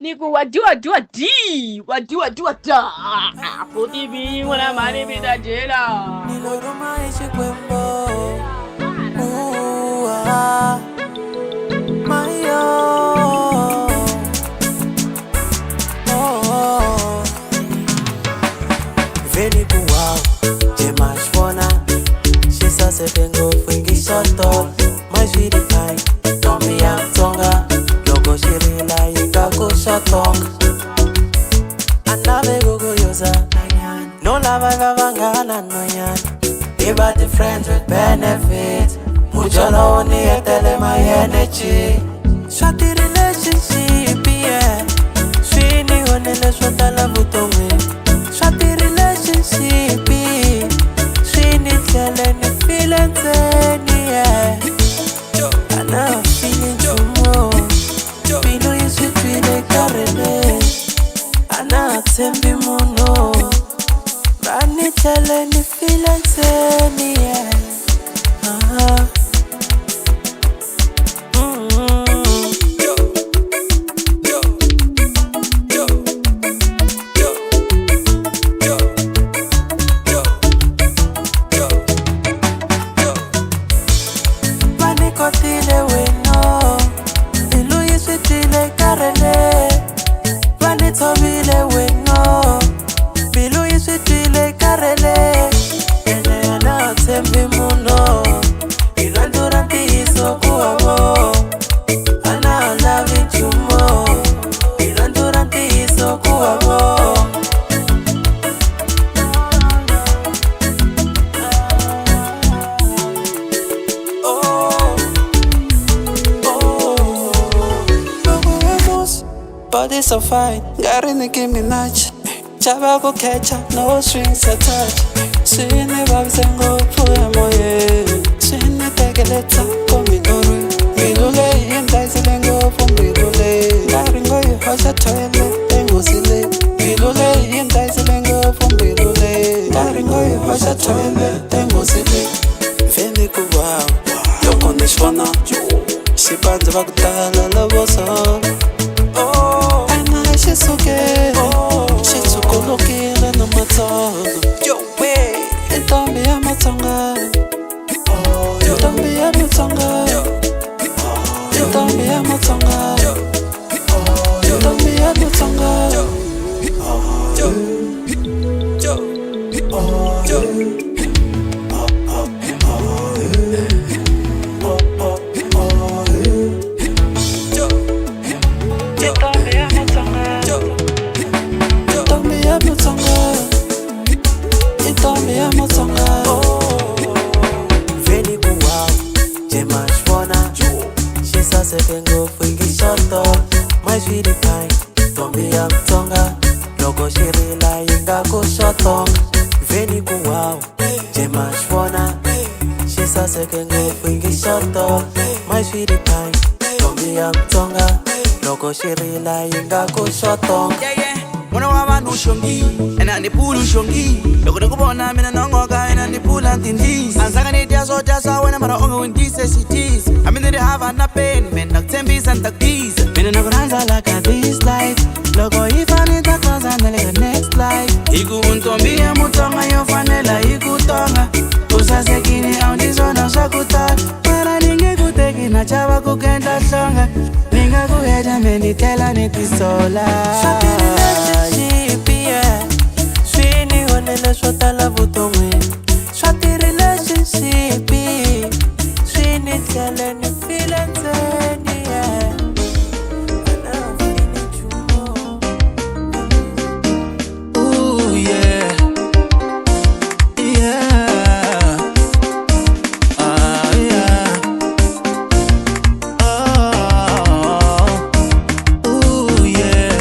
Niku wajua da. Puti bi wana mani bida jela. Niloruma ishi kwembo. Mayo. Veni kuwao, jemash bona. Shisa sepengo fingi shoto. Mais vidi pai, tombi ya Tsonga. Logo shirila yinga kushotonga. Anabe gogo yoza. No lava vangana no yan. About the friends with benefits. Mujolo oni etele my energy. Shorty relationship, yeah. Swini honele shota la butonge. Shorty relationship, swini tele ni feeling teni, yeah. And I'm feeling you more. Feel you sweet with karele. And I'm tembi mono. Rani tele ni feeling teni, yeah. Body so fine, got in the give me notch. Chava go catch up, no strings attached. Swing vibes and go poemo, yeah. Swing take a letter, come me no way. Midule, and dice and go from Midule. Daringo, you hush a toilet, then go silly. Midule, and dice and go from Midule. Daringo, you hush a toilet, then go silly. Fendico, wow, yo con this one up. She bands of Agdala, love us all. She's so good. She's so good looking and I'm a tongue. Yo, way. And don't be a Tsonga. Don't be a Tsonga. Don't be a Tsonga. Don't be a Tsonga. Sepengo fingi shoto, mais vidi pai, tombi ya Tsonga, logo shirila yinga kushotonga. Veni kuwao, jema shwana, shisa sepengo fingi shoto, mais vidi pai, tombi ya Tsonga, logo shirila yinga kushotonga. Yeah, yeah. Mwana wa Vanhu shongi, ena ni pulu shongi. Loko nakubona mina nongoka ena ni pula tindis. Ansaka ni diaso jasa wena mara ongo indecisities. I mean they have an pain, men nakutembis and takis. Mina nakuranza like a this life. Loko ifani takaza nele the next life. Iku untombi ya mutonga yofanela ikutonga. Usasekini au ndizona shakuta. Para ninge kuteki na chava kukenda shonga. Ninga kuheja meni tela netisola. Swini honele shota la butonge. Shorty relationship. Swini tele ni feeling teni, yeah. And I'm feeling you more. Ooh, yeah. Yeah. Yeah. Oh. Ooh, yeah.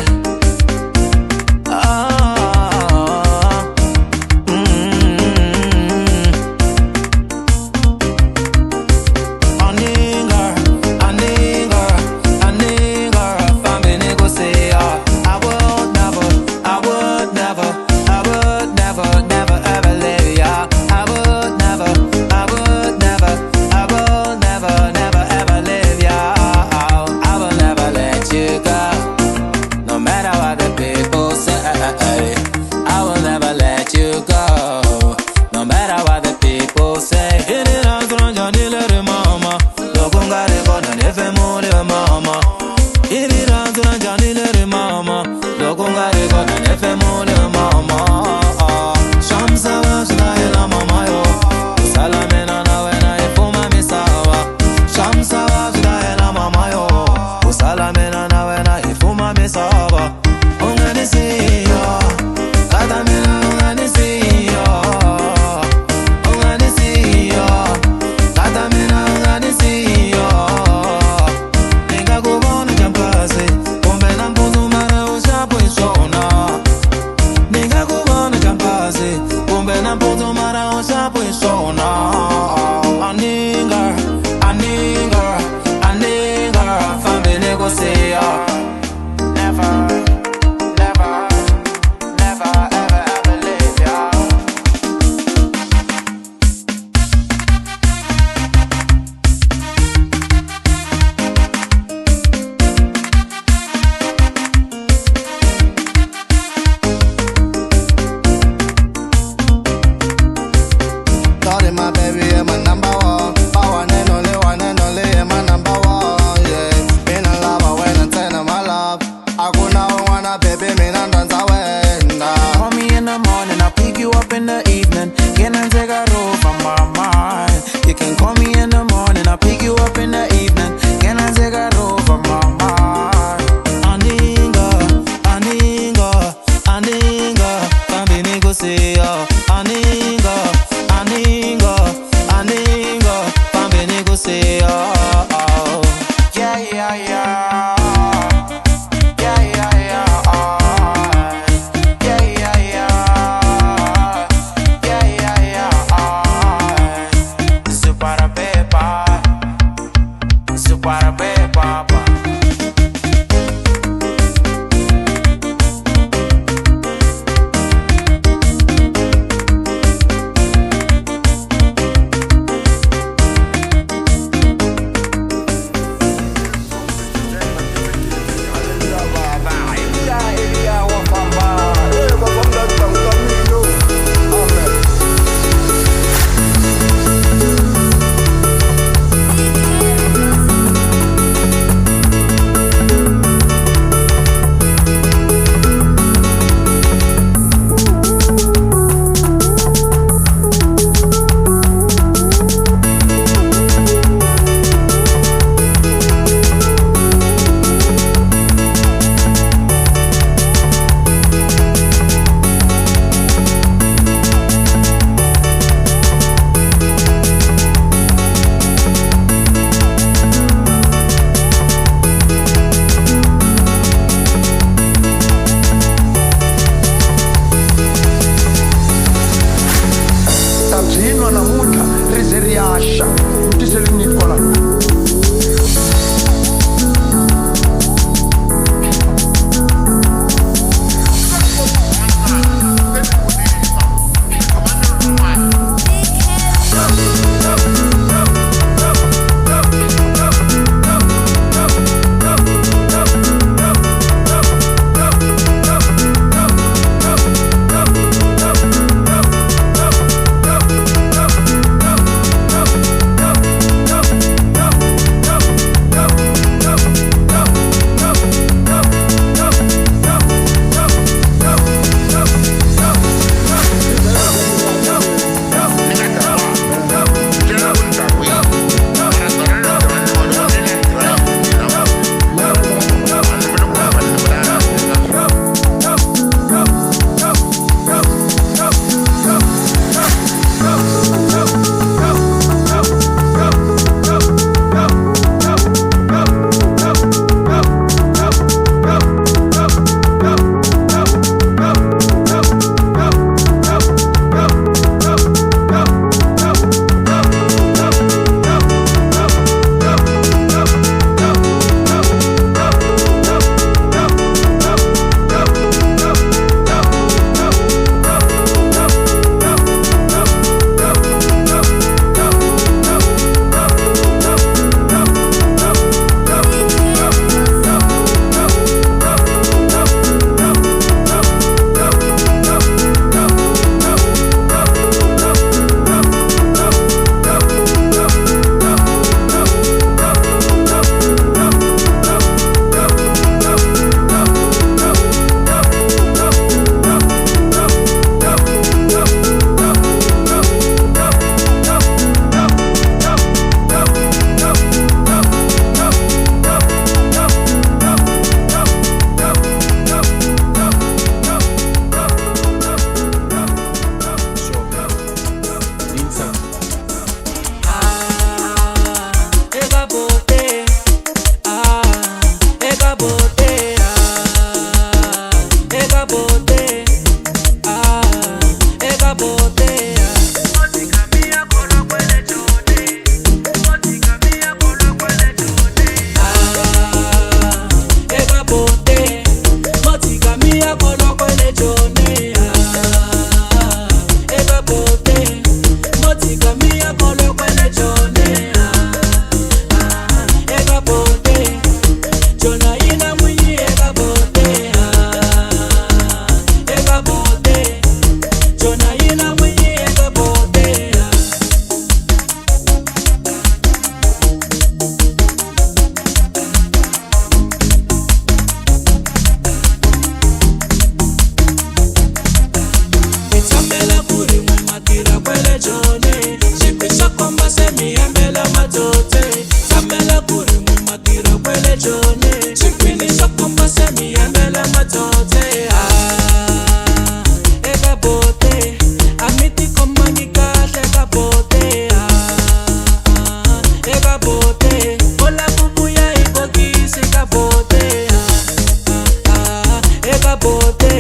eka bote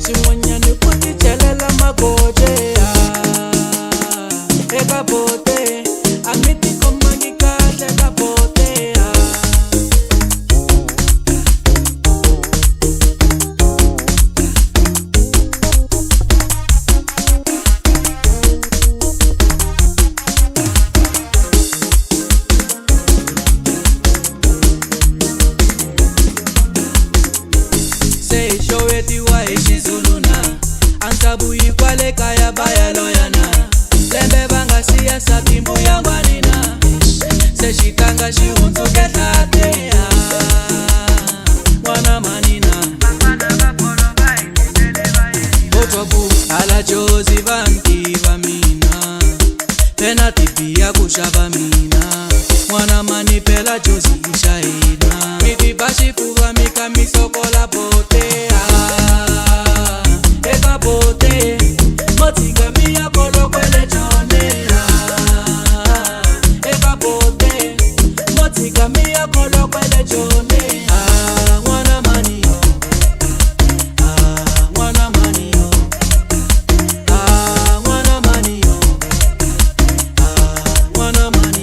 swin'wanyani ku ti celela magoje eka bote a mi ti khomangi kahle ka bote Ansabuyi kwale kaya baya loyana Lembe banga siya sa timbu ya wanina Se shitanga shi untuke tate Wana manina Otobu ala jozi vanti vamina Pena tipi ya kushaba mina Wana mani pela jozi ishaina Miti bashi fuwa mika misoko la bote eka bote motika miya kolo kwele chonera eka bote motika miya kolo kwele chonera mwana mani yo mwana mani yo mwana mani yo mwana mani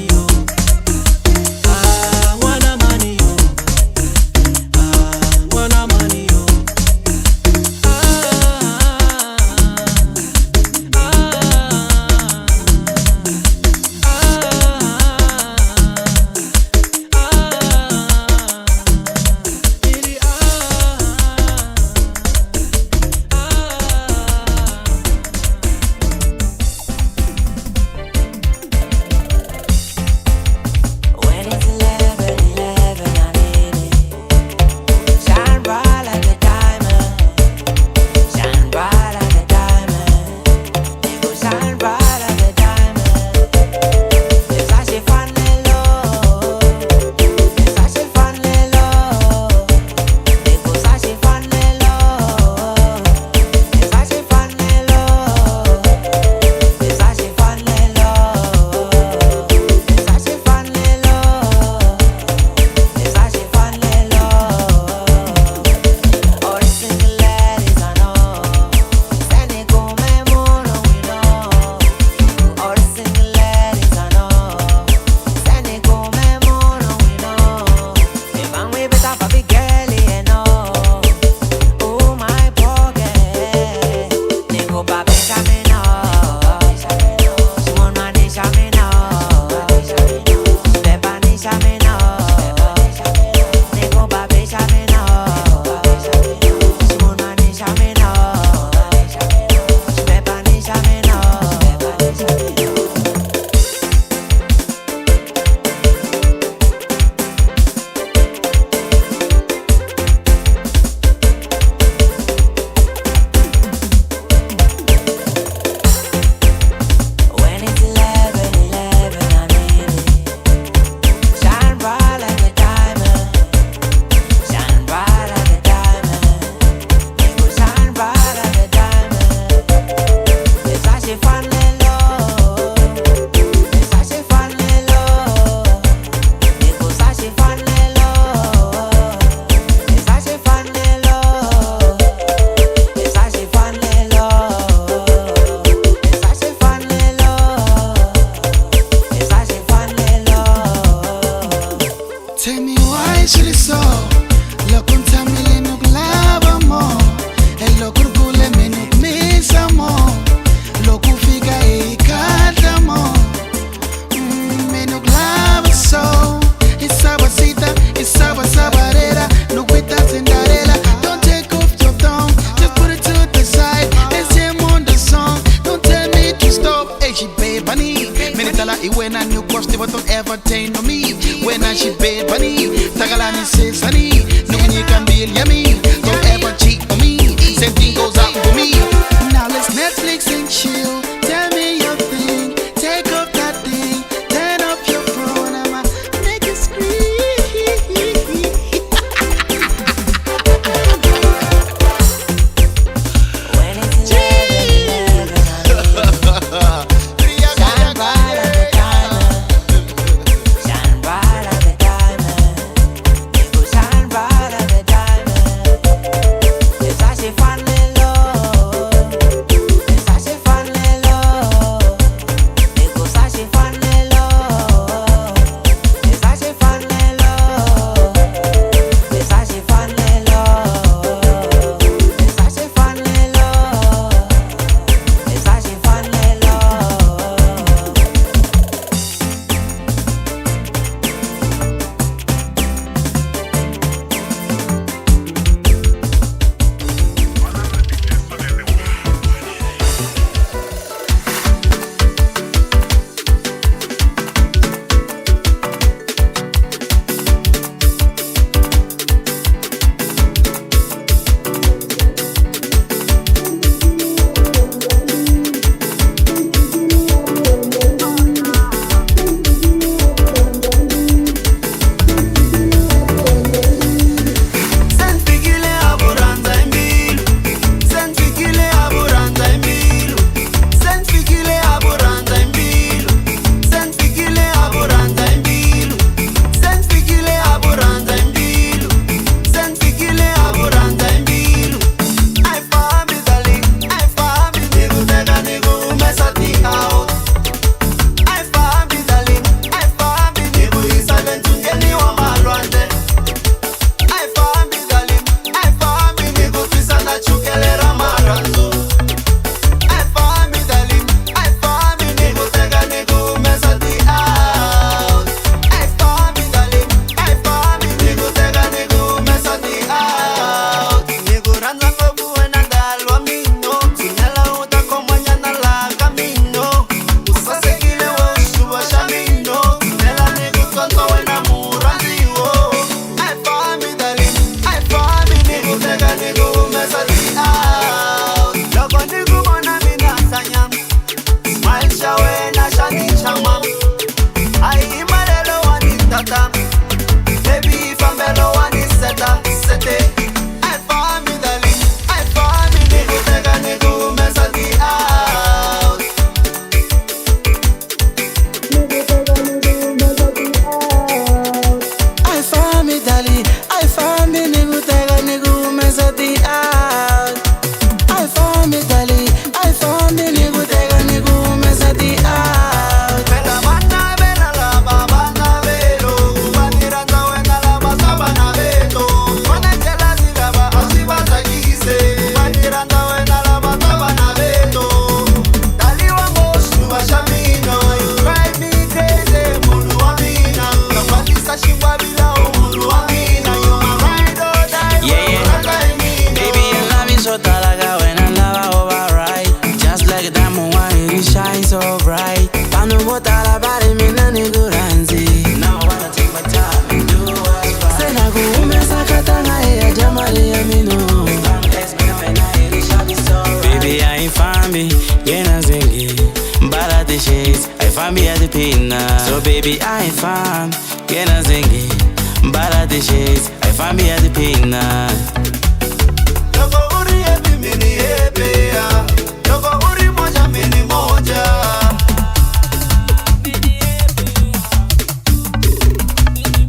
the out. I found me Dali, I found me nigu tega nigu mesa the out. Bella banda bella lava banda velo, kubaniranda wena lava sabana velo. Manangela zigaba asibata kise, kubaniranda wena lava sabana velo. Dali wango shuba shamino, you drive me crazy, mulu wamina. Kapalisa shingwa bila mulu wamina, you my ride or die. Baby, you love me so talaga when I love her override. Just like a diamond wine, you shine so bright. Vanhu botala bari mina niguranzi. Now I wanna take my time and do what's right. Sena kuumesa katanga ya jamali ya mino. Baby, I ain't find me, yena zingi. Mbala the shades, I find me at the pina. So baby, I ain't find, yena zingi. Mbala the shades, I find me at the pina. Yoko uri epi mini epea, yoko uri moja mini moja.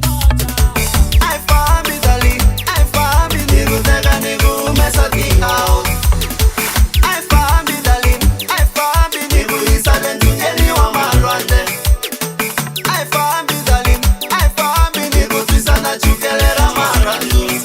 I found me Dali, I found me nigu tega nigu mesa the out. I found me Dali, I found me nigu isale njeni wa marwande. I found me Dali, I found me nigu tisa na chukelera marwande.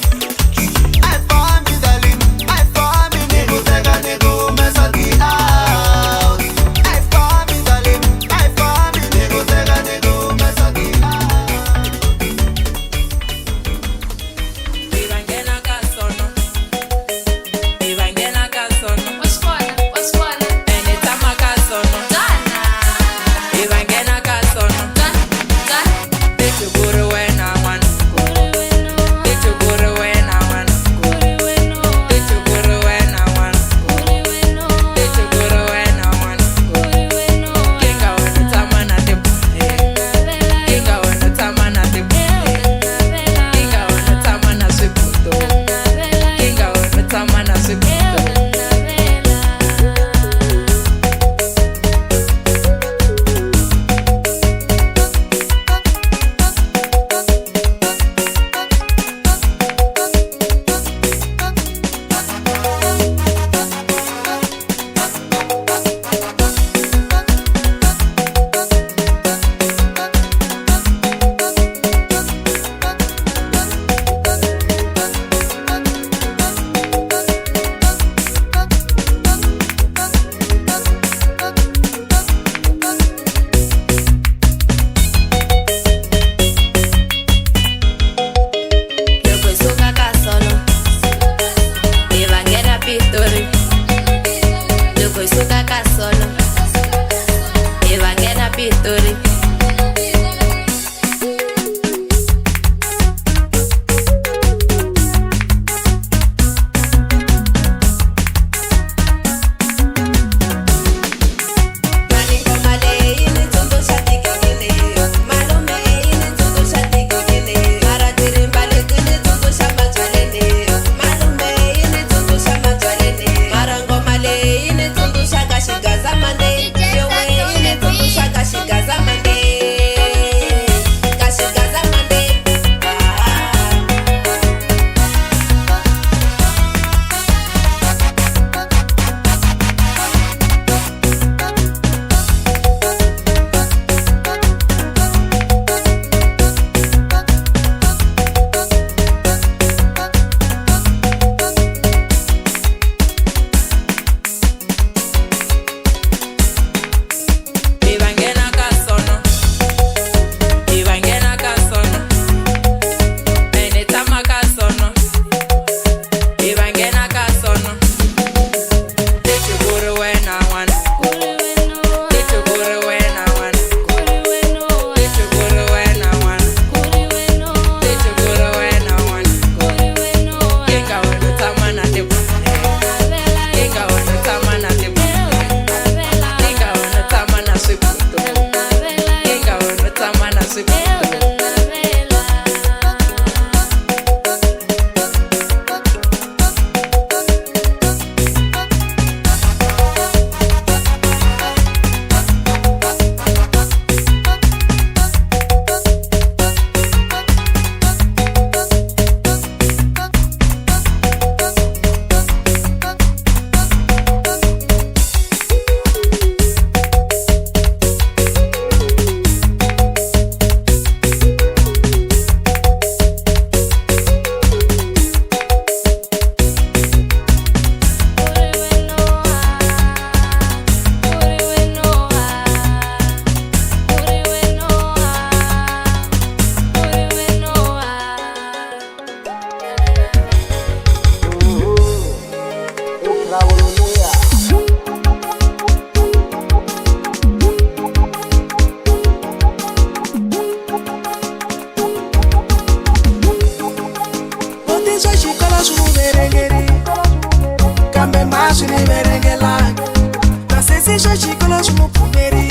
xikola ximupfumeri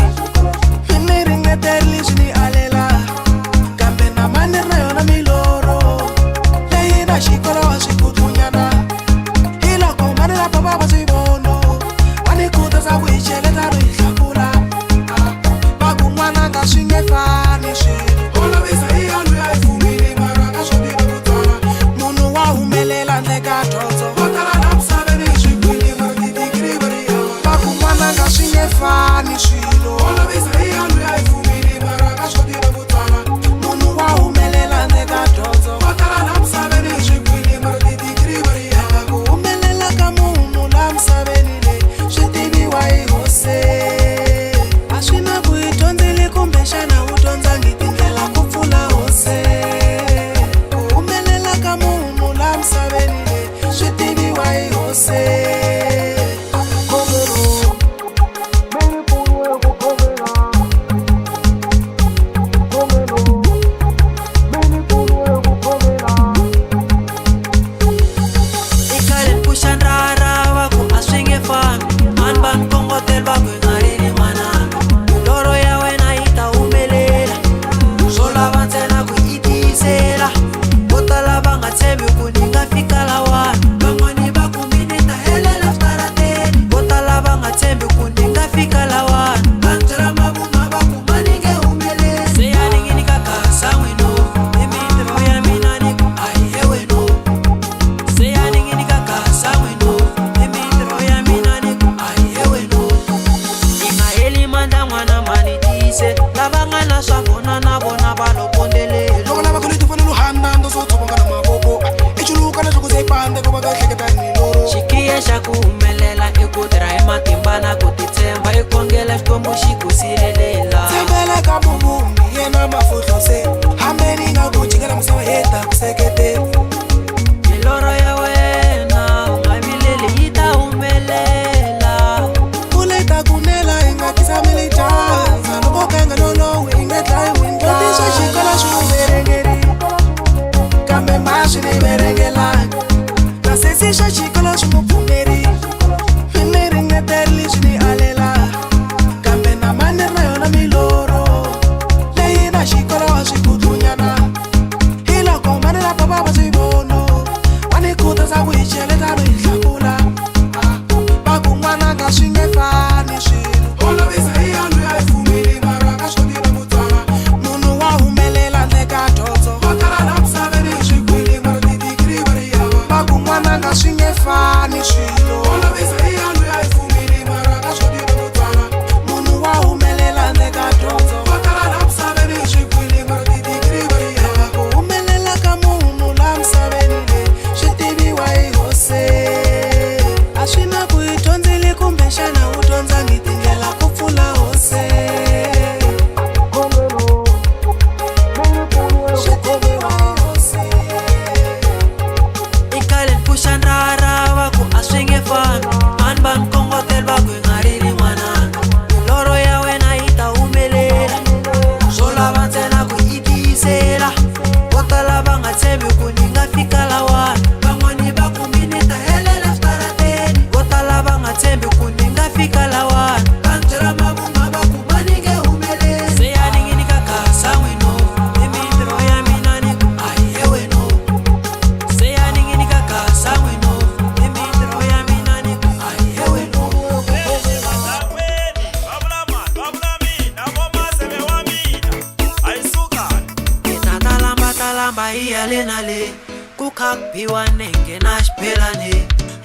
ni ringeteli xini alela kambe na mani na yona miloro leyi na xikola wa swikutlunyana hi loko mani na papa va swi vono va ni khutaza ku hi cheleta ro hi hlakula va ku n'wana nga swi nge fani swilo olovisa hi ya luya hi fumile mara ka swo tiva ku tsala munhu wa humelela ndeka dyondzo va tala na misaveni hi swikwili mara tidigiri va ri yava va ku n'wana nga swi nge fani swilo olovisa hi ya luya hi fumile mara ka swo tiva ku tsala munhu wa humelela ndeka dyondzo va tala na misaveni hi swikwili mara tidigiri va ri yava ku humelela ka munhu la misaveni leyi swi tiviwa hi hose a swi na ku hi dyondzile kumbe xana wu dyondzangi tindlela ku pfula hose ku humelela ka munhu la misaveni leyi swi tiviwa hi hose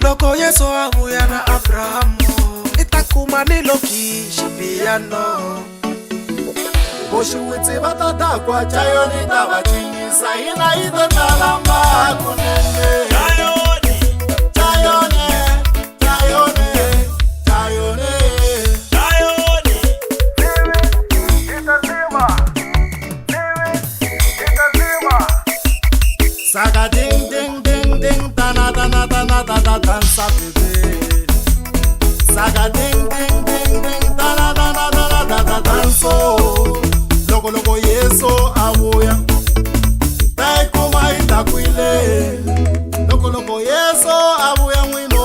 loko Yesu avuya na Abrahamu itakuma ni loki xipiyano boxiwitsi va tata kwa chayoni ta va cinyisa hina yi to talamba kunene chayoni chayoni chayoni chayoni chayoni itazima saga ding ding ding ding tana tana tana tana dansa bebe saga ding ding ding ding tana tana tana tana danso loko loko Yesu avuya tai kuma itakwile loko loko Yesu avuya mwino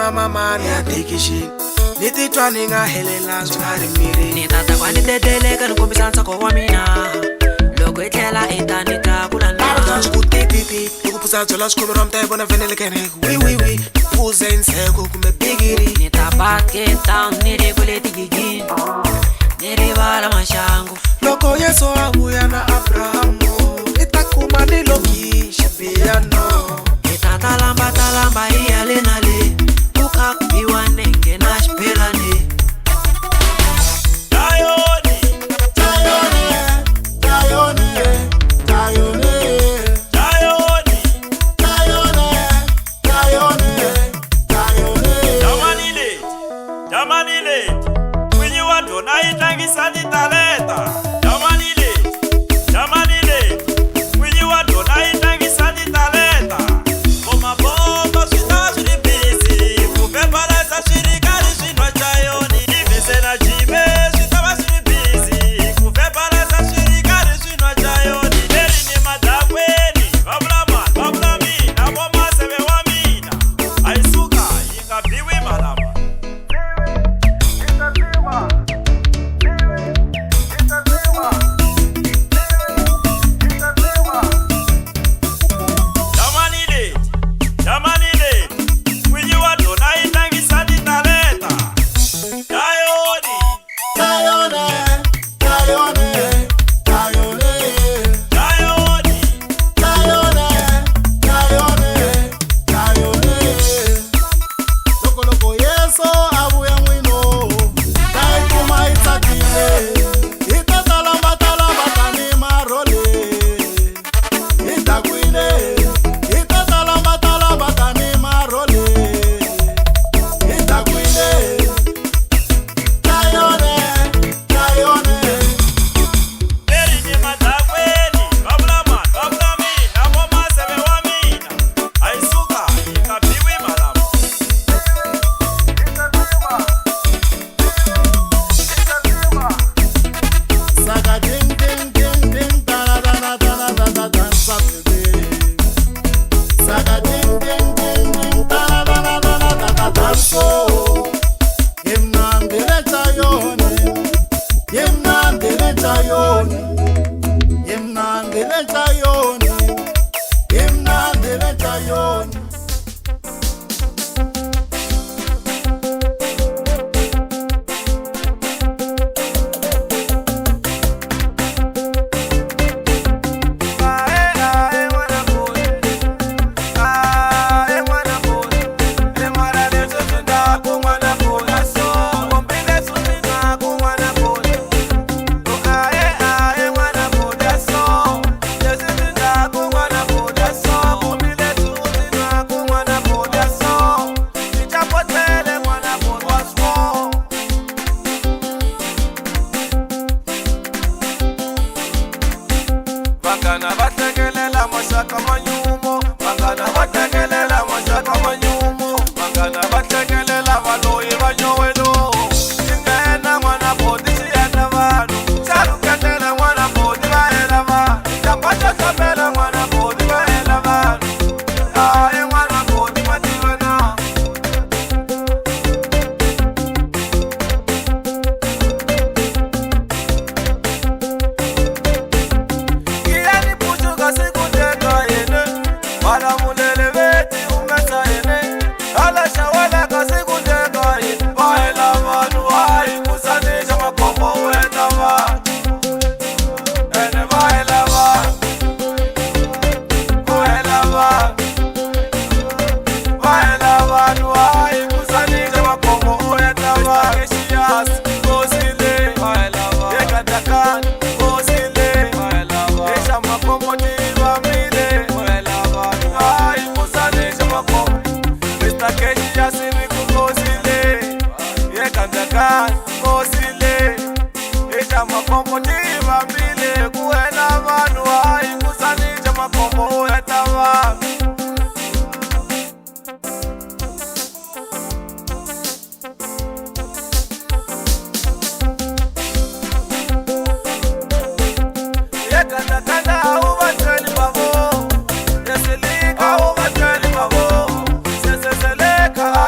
na mama ni addiction. Nititwa ninga helela zwari miri. Nitata kwa niteteleka nukombisa nsako wa mina. Loko etlela etanita kulana. Arda skutititi. Ukupusa zola skumiro mtebo na venele kene. Oui. Puze inseko kume bigiri. Nitapake town nirikuleti gigin. Niribala mashangu. Loko yeso abuya na Abrahamu. Itakuma niloki shabiano. Itata lamba iya lenale. Ukapiwa nenge na shpelane.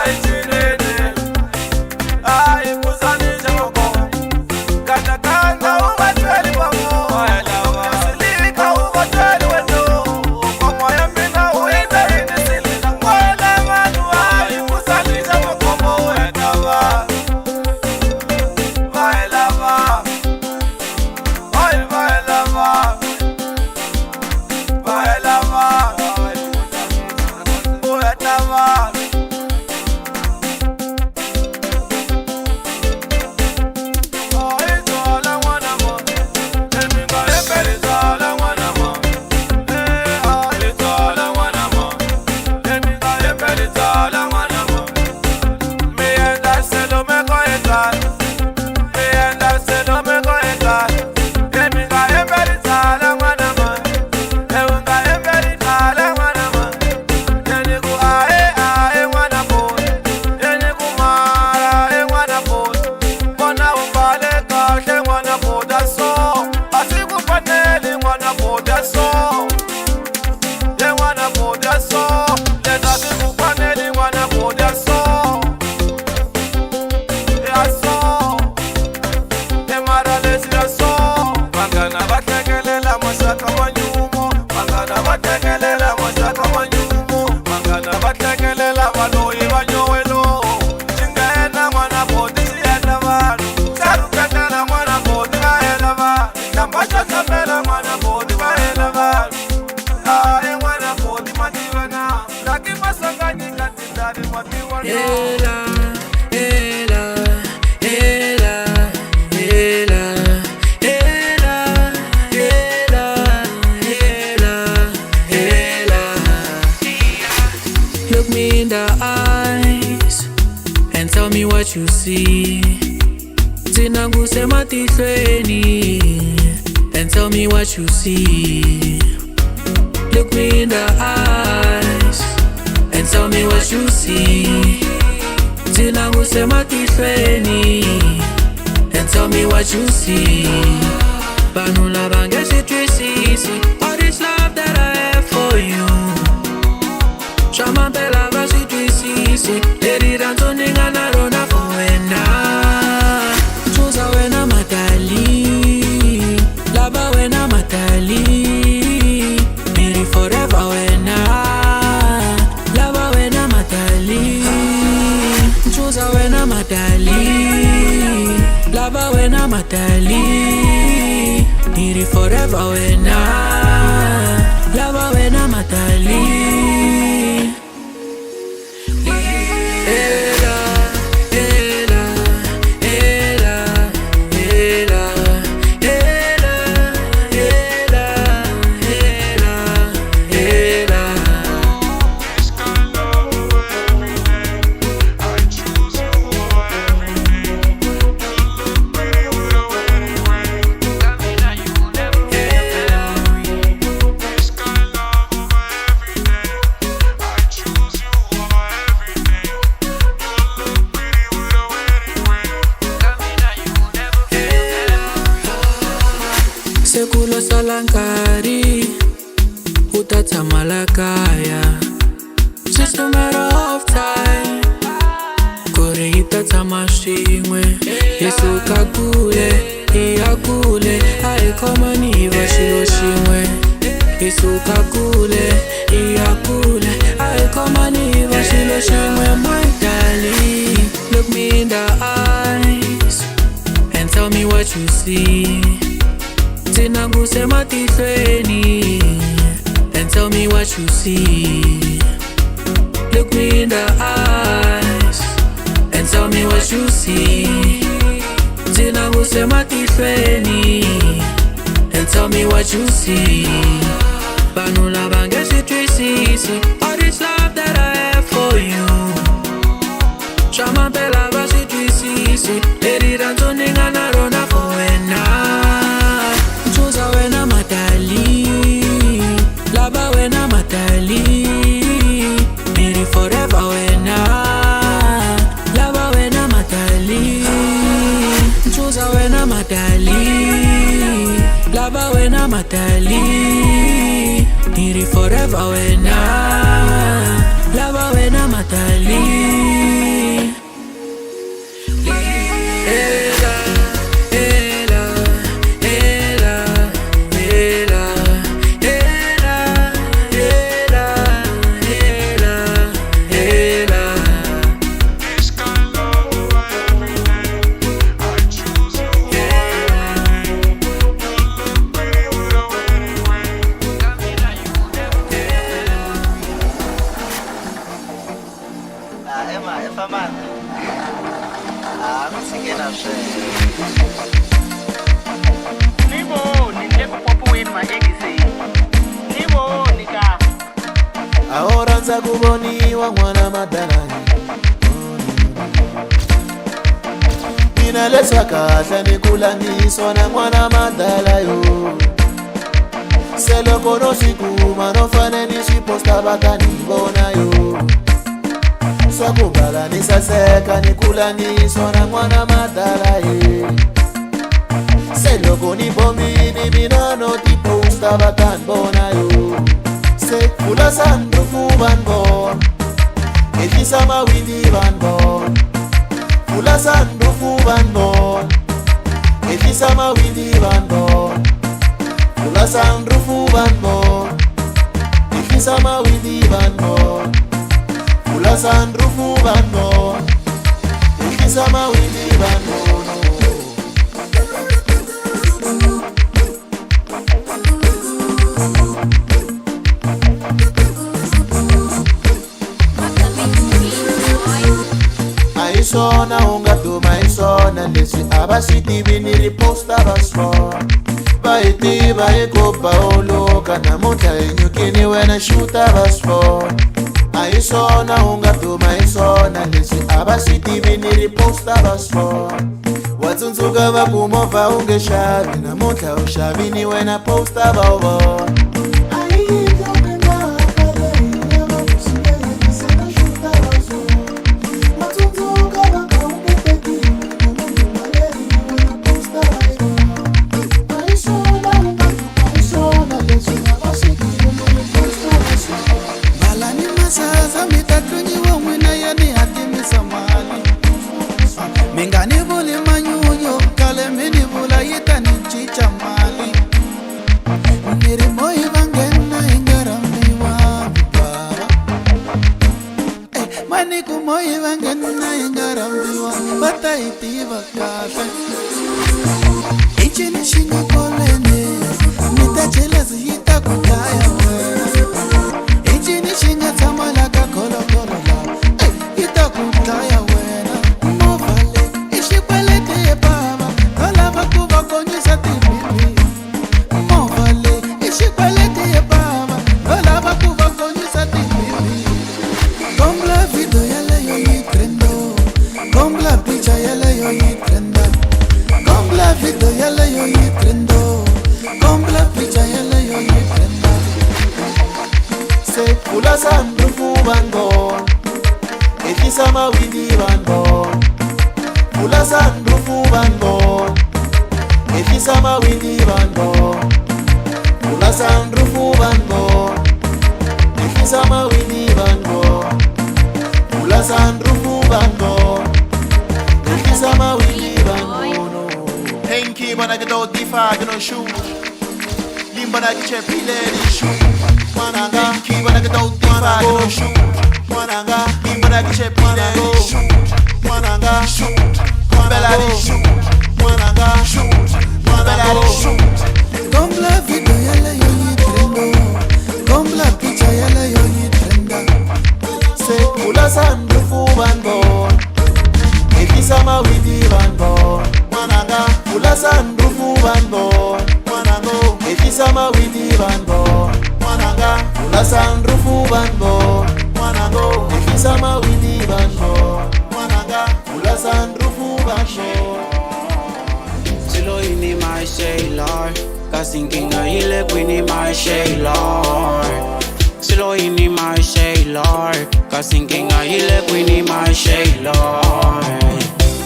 I manyumo Mangana batengelela mochaka manyumo Mangana batengelela baloyi banyowelo Chingena mwana bodi siyena banu Sarukatela mwana bodi baena banu Nambacha sapela mwana bodi baena banu Ae mwana bodi matiwana Laki masanga nyinga tindari matiwana Look me in the eyes and tell me what you see. Zinanguse matihlweni and tell me what you see. Look me in the eyes and tell me what you see. Zinanguse matihlweni and tell me what you see. Vanhu lava ngesitwisisi all this love that I have for you. Shama bela vasitwisisi leri ranzo ninga na rona for wena. Choose wena matali, lava wena matali, miri forever wena, lava wena matali. Choose wena matali, lava wena matali, miri forever wena, lava wena matali. Sekulo salankari utata malakaya. Just a matter of time kore itata mashimwe. Yesu kakule iyakule aikomani vashilo shimwe. Yesu kakule iyakule aikomani vashilo shimwe. My darling, look me in the eyes and tell me what you see. Zinanguse matihlweni and tell me what you see. Look me in the eyes and tell me what you see. Zinanguse matihlweni and tell me what you see. Vanhu lava ngesitwisisi all this love that I have for you. Shama bela vasitwisisi leri ranzo ninga na rona for wena. Wena matali, lava wena matali, miri forever wena, lava wena matali. Choose wena matali, lava wena matali, miri forever wena, lava wena matali. Ahora nza kuboniwa mwana madalani. Ninalesa kahle nikulaniswa na mwana madala yo. Seloko noshikuma nofane nishiposta bakanibona yo. Swakubala nisaseka nikulaniswa na mwana madala ye. Seloko nibomini minano tiposta bakanibona yo. Se kula sandu fuban bon Xitsonga windi ban bon Kula sandu fuban bon Xitsonga windi ban bon Pula sunroof banmo, ihlisa mawindi banmo. Pula sunroof banmo, ihlisa mawindi banmo. Maisona ungatu maisona lesi abasiti biniri posta basmo. Baiti baikopa oloka na mota enyukini wena shuta basmo. Maisona ungatu maisona lesi abasiti biniri posta basmo. Watsunzuka vakumova ungeshavi na mota ushavini wena posta babo. Mengani vuli manyunyo kale mini vula yitani chicha mali. Niri moi vangena ingarambi wa baba. Maniku moi vangena ingarambi wa bata itiva kata. Ichini shinga kolene mita chela zita kutaya we. Ichini shinga tamala ka kolo kolo la. Ita kutaya we. Pula sunroof banmo, ihlisa mawindi banmo. Pula sunroof banmo, ihlisa mawindi banmo. Pula sunroof banmo, ihlisa mawindi banmo. Pula sunroof banmo, ihlisa mawindi banmo. Henki bana gedo difa gno shu, limbana giche pile di shu. Mananga, kiba get out diva go shoot. Mananga, kiba get pile di shoot. Mananga, shoot. Bella di shoot. Mananga, shoot. Bella di shoot. Comme la vida yala yo yitrendo, comme la pizza yala yo yitrenda. Say pula sunroof banmo, ihlisa mawindi banmo. Mananga, pula sunroof banmo. Mananga, ihlisa mawindi banmo. Pula sunroof banmo, mwanango ihlisa mawindi banmo. Mwananga pula sunroof banmo. Silo ini my sailor, kasinkinga ile kwini my sailor. Silo ini my sailor, kasinkinga ile kwini my sailor.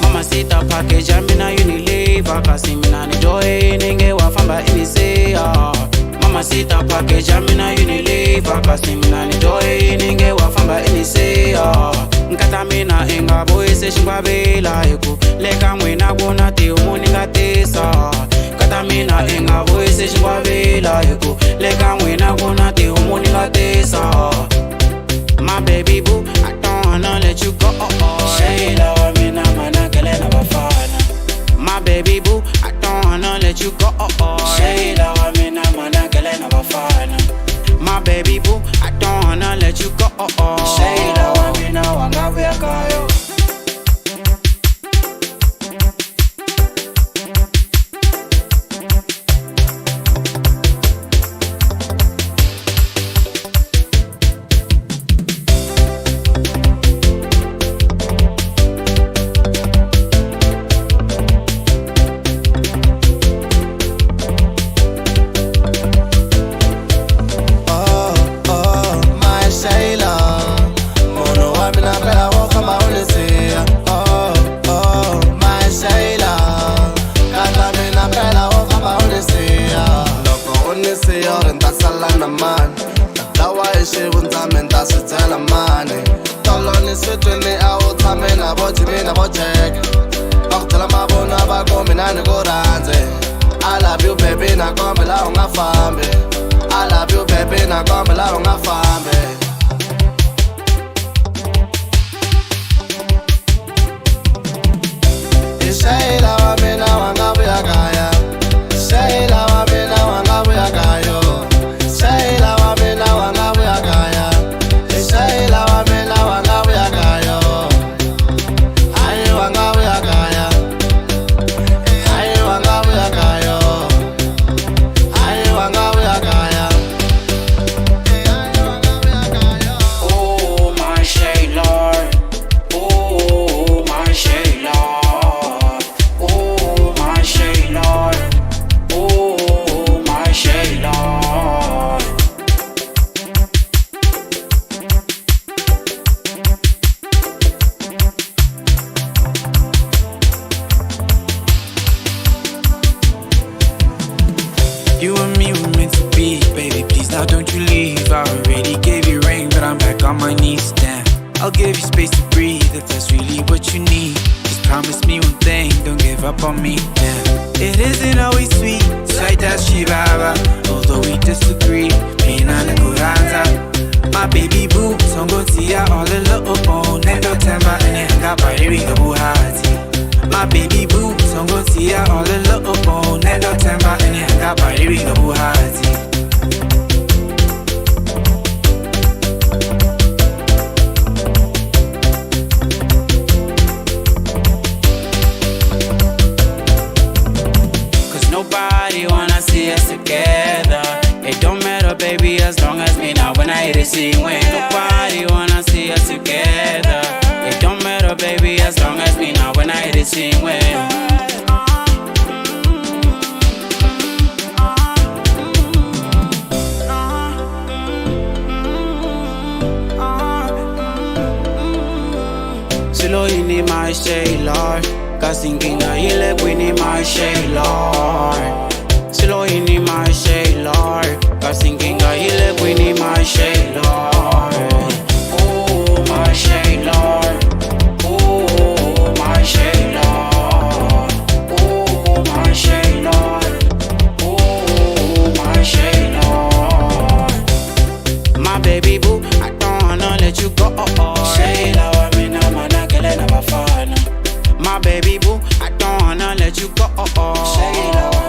Mama sita package amina Unilever, kasimina ni joy ninge wafamba inisea. Mama sita package amina Unilever, kasimina ni joy ninge wafamba inisea. Nkata mina inga boy se shingwabela eko leka mwena gona te umuni ngatesa. Nkata mina inga boy se shingwabela eko leka mwena gona te umuni ngatesa. My baby boo, I don't wanna let you go. Shayla mina mana kele na bafana. My baby boo, I don't wanna let you go. Shayla mina mana kele na bafana. My baby boo, I don't wanna let you go. Shayla mina wanga vyakayo. love you baby nakombe la ungafambe I love you baby nakombe la ungafambe Shayla wa mina wangabuya kaya Shayla wa mina wangabuya kayo Shayla wa mina wangabuya kaya Shayla wa mina wangabuya kayo Aye wangabuya kaya Aye wangabuya kayo Aye wangabuya kaya Oh my Shayla, oh my Shayla, oh my Shayla, oh my Shayla. You and me were meant to be, baby, please now don't you leave. I already gave you ring, but I'm back on my knees, damn. I'll give you space to breathe if that's really what you need. Just promise me one thing, don't give up on me, damn. It isn't always sweet, like that Shibaba. Although we disagree, me and Kuranza. My baby boo, Tsonga tia all alone. Nendo temba and hanga by the buhati. My baby boo, Tsonga tia all alone. Nendo temba and hanga by the buhati. Nobody wanna see us together. It don't matter, baby, as long as me now when I hit the scene when nobody wanna see us together. It don't matter, baby, as long as me now when I hit the scene when. Silo ini my Shayla. Kasinginga ile kwini my Shayla. Silo ini my Shayla. Kasinginga ile kwini my Shayla. Oh my Shayla. Oh my Shayla. Oh my Shayla. Oh my Shayla. My baby boo, I don't wanna let you go. Shayla wa mina manakele na bafana. My baby boo, I don't wanna let you go. Shayla.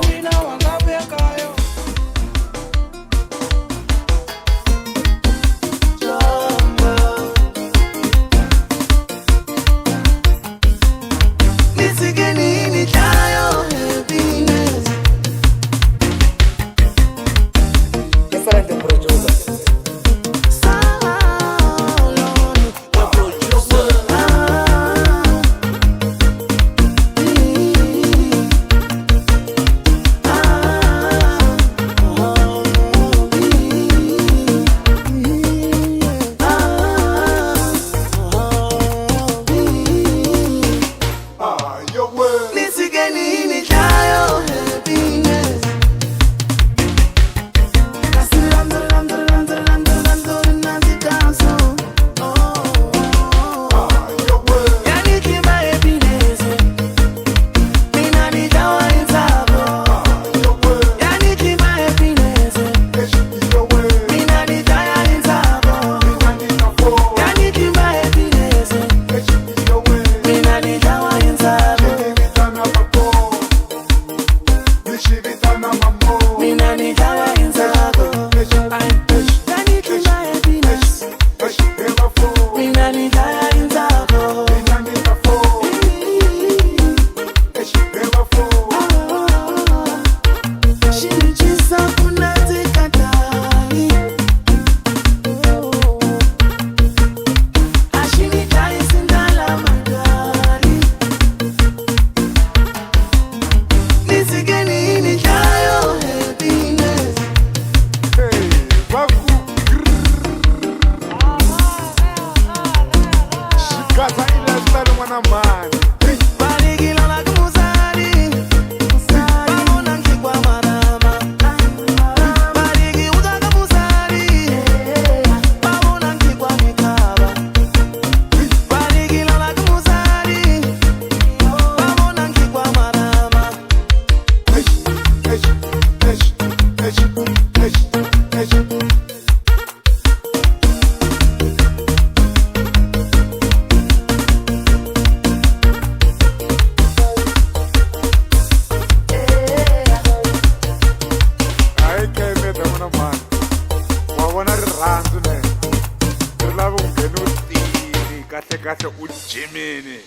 kahle ujimini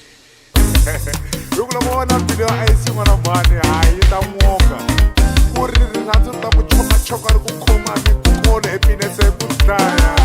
ukulabona video ayisinga na mani hayi ta moka ku ri rhandzu ta ku choka ri ku khoma mi ku kona happiness ku dlaya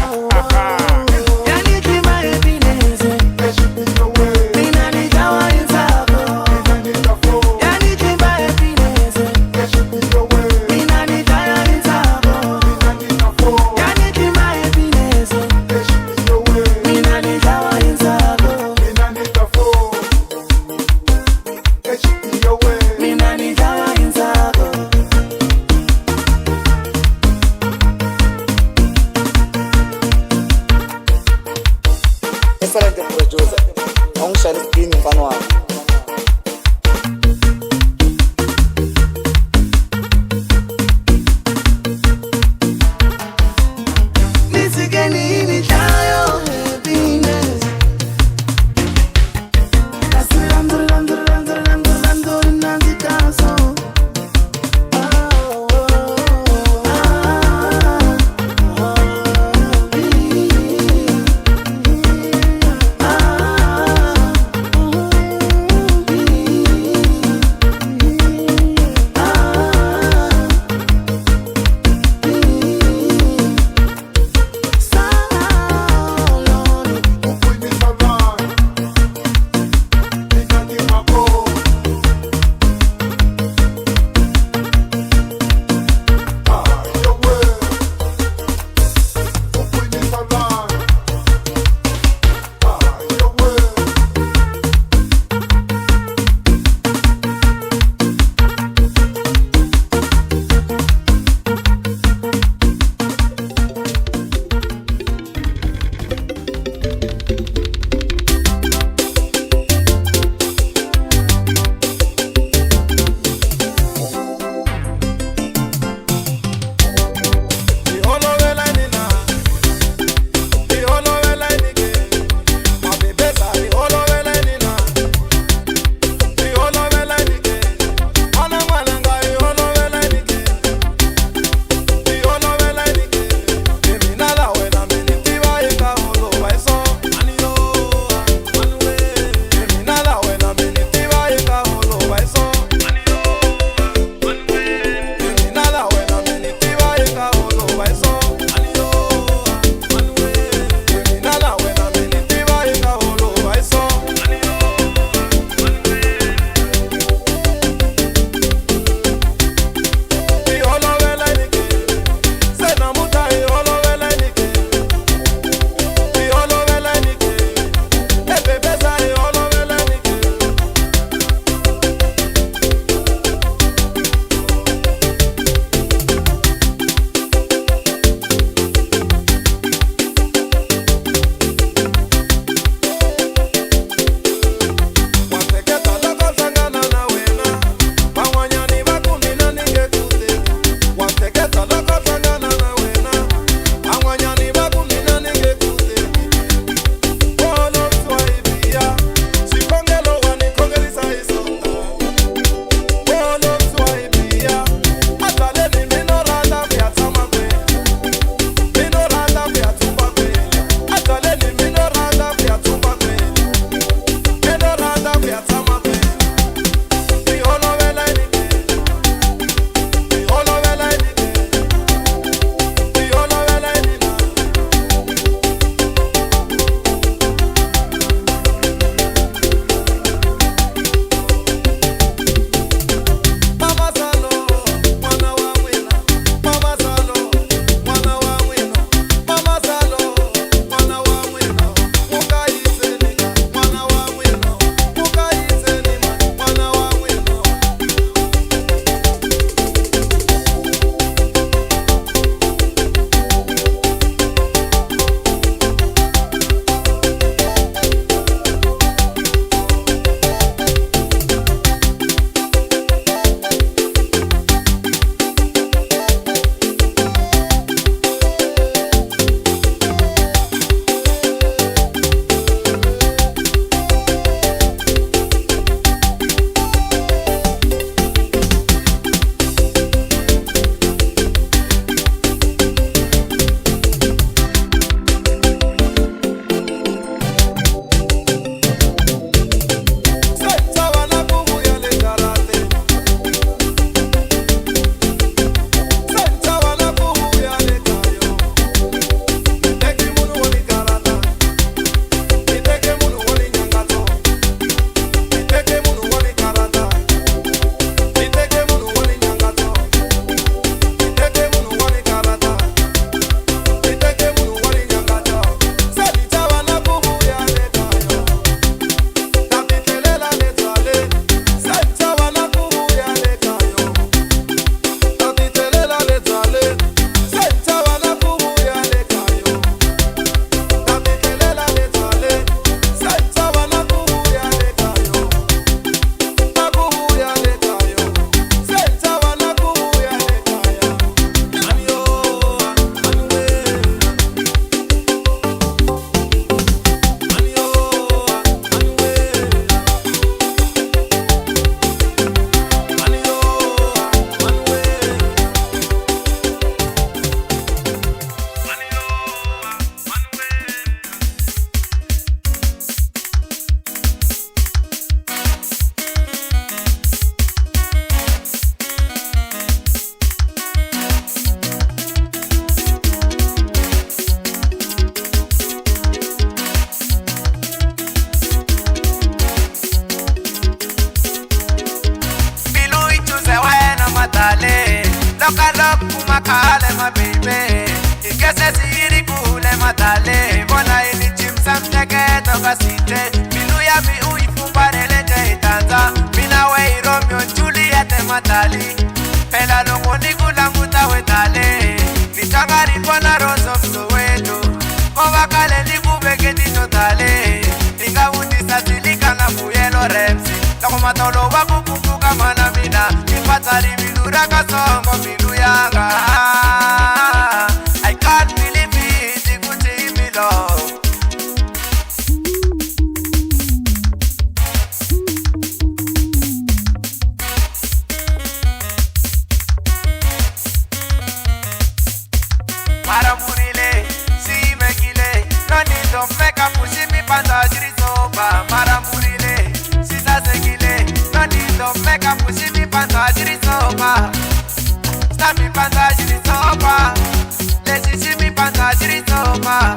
Loka kumakale my baby. Ingese siri kule matale. Bona ini chimsam teke toka site. Miluya mi uifumbare itanza. Mina wei Romeo Juliet matali. Pela longo nikula muta wetale. Nitangari pona roso msoweto. Kova kale nikubeke titotale. Inga udisa silika na fuyelo remsi. Tako matolo wakukukuka mana mina. Nipatari milura kasongo miluyanga. I can't believe it, ikuti mi love. Maramurile, si mekile. No need to make a pussy mi panda jirisoba. Maramurile, si sasekile. No need to make a pussy mi panda jirisoba. Sta mi panda jirisoba. Lesi si mi panda jirisoba.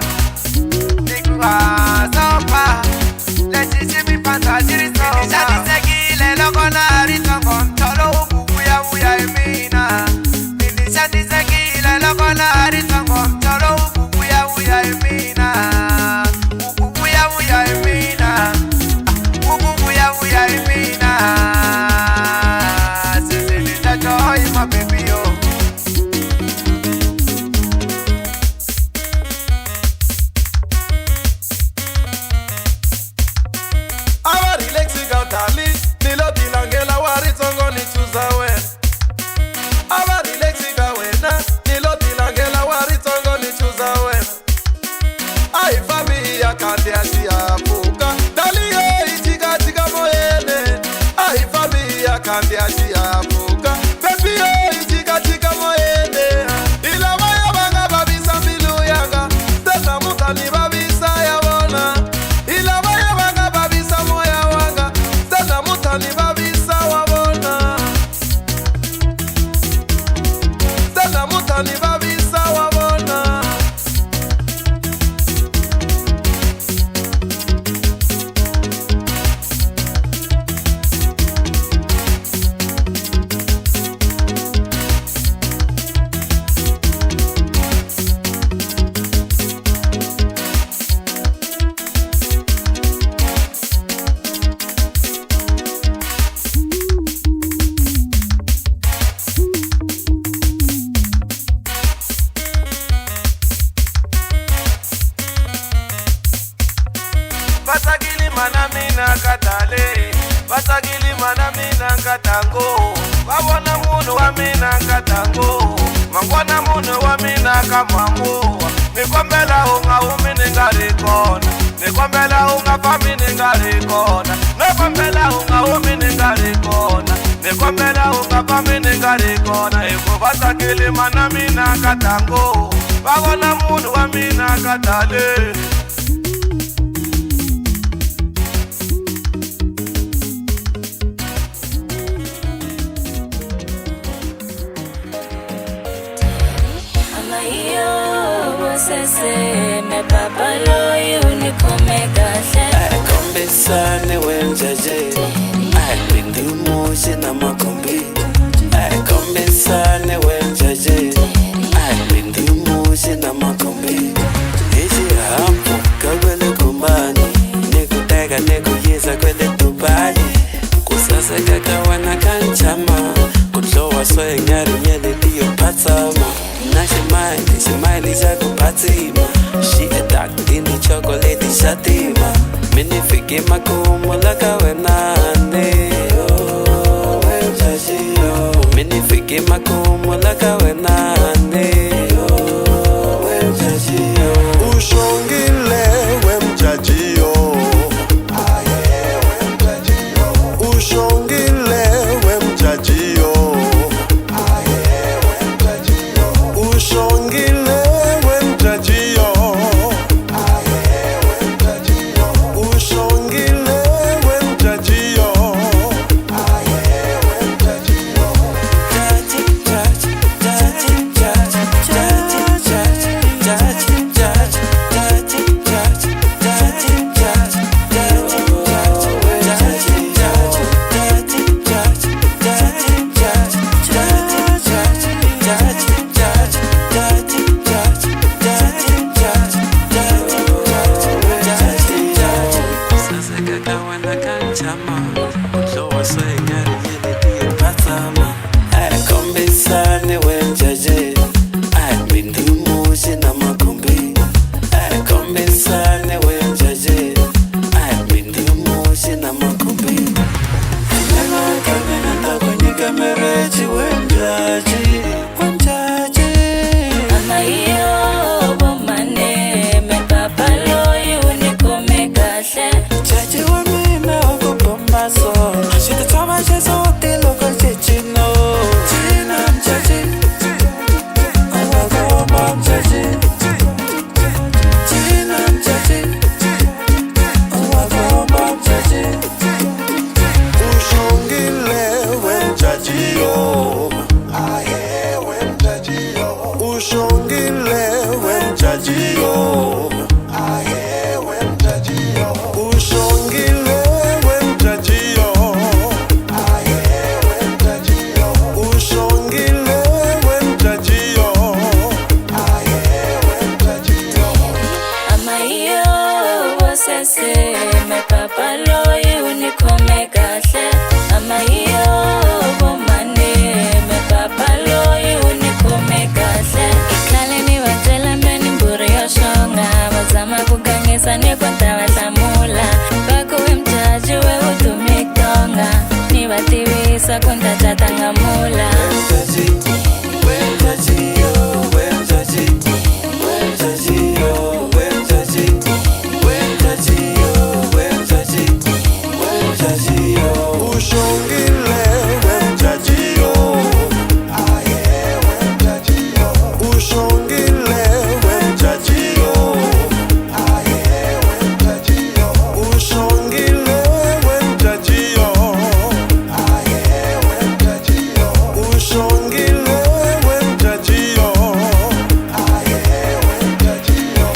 Nikuwa soba. Lesi si mi panda jirisoba. Shadi sekile loko na ritongo. Tolo ukuya uya emina. Shadi sekile loko na ritongo. Tolo ukuya uya emina. Ukuya uya emina. Ukuya uya emina. Sisi joy my baby yo. Awa relaxing out ali. Nilo dilangela wari tongo ni chuzawe. Awa relaxing awena. Nilo dilangela wari tongo ni chuzawe. Ai familia kandia siapuka. Dali yo itika tika moyene. Ai familia kandia siapuka. Baby yo itika tika moyene. Ila waya banga babisa miluyanga. Tena mutani babisa ya wona. Ila waya banga babisa moya wanga. Tena mutani babisa wabona. Tena mutani babisa wabona. Basagili mana mina katale. Basagili mana mina katango. Wabona munu wa mina katango. Mangwana munu wa mina kamango. Nikombela unga umini ngarikona. Nikombela unga famini ngarikona. Nikombela unga umini ngarikona. Nikombela unga famini ngarikona. Eko basagili mana mina katango. Wabona munu wa mina katale. Sese me papalo unikome kahle Kombisane wenjaje Akwindi umushi na makombi Kombisane wenjaje Akwindi umushi na makombi Ishi hapo kagwele kumbani Nikutega nikuyeza kwele Dubai Kusasa kakawana kanchama Kutlowa soye ngari nyele diyo patama Shimali zako patima. She a dark in the chocolate shatima. Mini fiki makumu laka wenane. Oh, wenjashio. Mini fiki makumu laka wenane. Oh, wenjashio. Ushongile wemjajio. Aye wemjajio. Ushongile wemjajio. Aye wemjajio. Ushongile wemjajio. Aye wemjajio. Ushongile wemjajio. Aye wemjajio. Jaji, jaji, jaji. Khombisane wenjaje I've been through motion namakhombi Khombisane wenjaje I've been through motion namakhombi Nena kamena ndakunika merechi wenjaje Amayo bomane me papa loyo unikome kahle Jaji wa mina ukubomba so Shita tama jeso tilo kwa chichino China mjaji Awagomba mjaji China mjaji Awagomba mjaji Ushongile wenjajiyo Aye wenjajiyo Ushongile wenjajiyo Aye wenjajiyo Ushongile wenjajiyo Aye wenjajiyo Ushongile wenjajiyo Aye wenjajiyo Amayo bosese me papa loyo unikome kahle Amayo bomane me papa loyo unikome kahle Ikhale ni watela meni mburi yoshonga Bazama kukangisa ni kwanta watlamula Bako wemjaji we utumikonga Ni batibisa kwanta tatangamula Ushongile wenjajiyo Aye wenjajiyo Ushongile wenjajiyo Aye wenjajiyo Ushongile wenjajiyo Aye wenjajiyo Ushongile wenjajiyo Aye wenjajiyo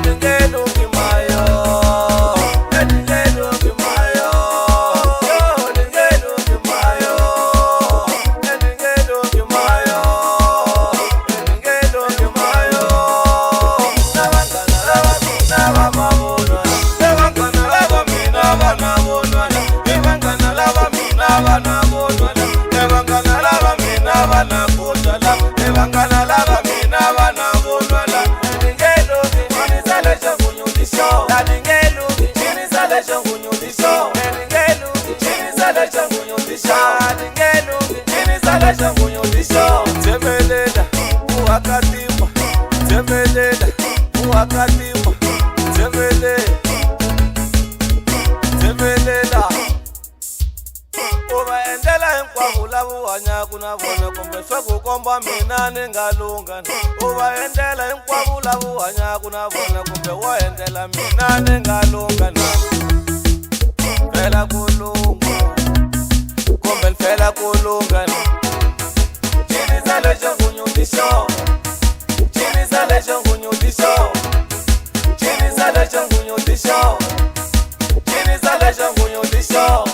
Ningeno kimayo Temelela, uwakatima. Temelela, uwakatima. Temelela. Uba endela inkwavu labo wanya kunavona kumbe swekukomba mina ningalungana. Uba endela inkwavu labo wanya kunavona kumbe waendela mina ningalungana. Fela kulunga, kumbe fela kulungana. Chini zale jongunyudisho. Chini zale jongunyudisho. Chini zale jongunyudisho. Chini zale jongunyudisho.